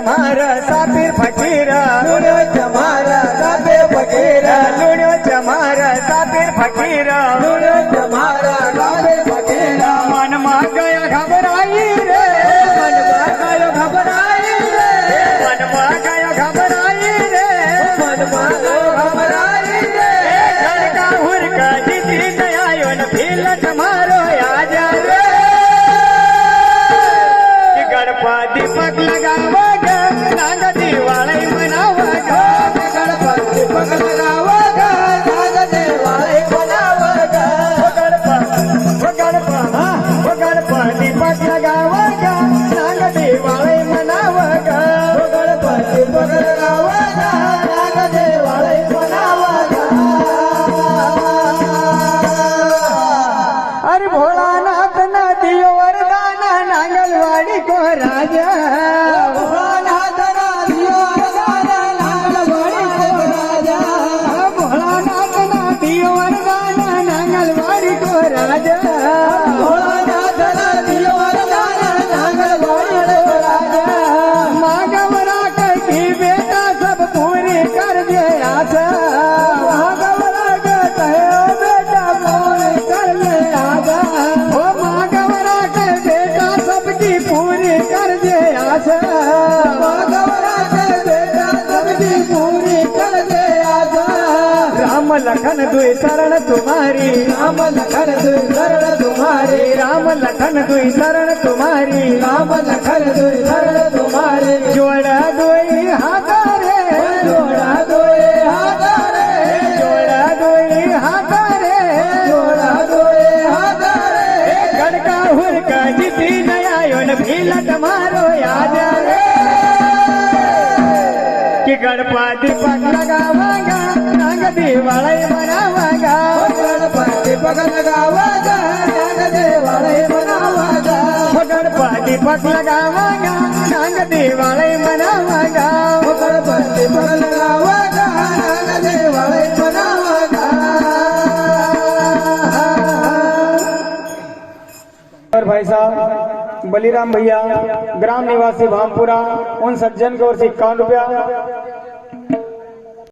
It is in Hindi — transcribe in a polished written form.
चमार सापीर फकीर लुण्यो चमार सापीर फकीर लुण्यो चमार सापीर फकीर लुण्यो चमार सापीर फकीर मनमा गया घबराई रे मनमा गयो घबराई रे मनमा गया घबराई रे मनमा गयो घबराई रे खड़का हुरका जीती नयायो न फिलट मारो आजा रे कि गणपति पग लगावा ग नाग दिवाळी मनावा ग गणपती पग लगावा ग नाग दिवाळी मनावा ग गणपति पग लगावा ग नाग दिवाळी मनावा ग गणपती पग लगावा ग नाग दिवाळी मनावा ग अरे भोलानाथ न दियो वरदान नांगलवाड़ी को राजा भोलानाथ न दियो वरदान नांगलवाड़ी को राजा भोलानाथ न दियो वरदान नांगलवाड़ी को राजा भोलानाथ न दियो वरदान नांगलवाड़ी को राजा मागवरा की बेटा सब पूरी कर दे आशा मागवरा कहते बेटा पूरी कर ले आजा ओ मागवरा के बेटा सबकी पूरी कर दे आशा मागवरा के बेटा सबकी पूरी कर दे आजा राम लखन दुई शरण तुम्हारी राम लखन दुई शरण तुम्हारे राम लखन दुई शरण तुम्हारी राम लखन दुई शरण तुम्हारे जोड़ा दुई हाथ रे जोड़ा दोए हाथ रे जोड़ा दुई हाथ रे जोड़ा दोए हाथ रे गड़का हुरका जीती नयायो न भीलट मारो याद रे कि गणपति पग लगावागा नाग दिवाळी मनावागा गणपती पग लगावागा नाग दिवाळी मनावागा गणपति पग लगावागा नाग दिवाळी मनावागा गणपती पग लगावागा नाग दिवाळी मनावागा और भाई साहब बलीराम भैया ग्राम निवासी भामपुरा उन सज्जन की ओर से 51 रुपया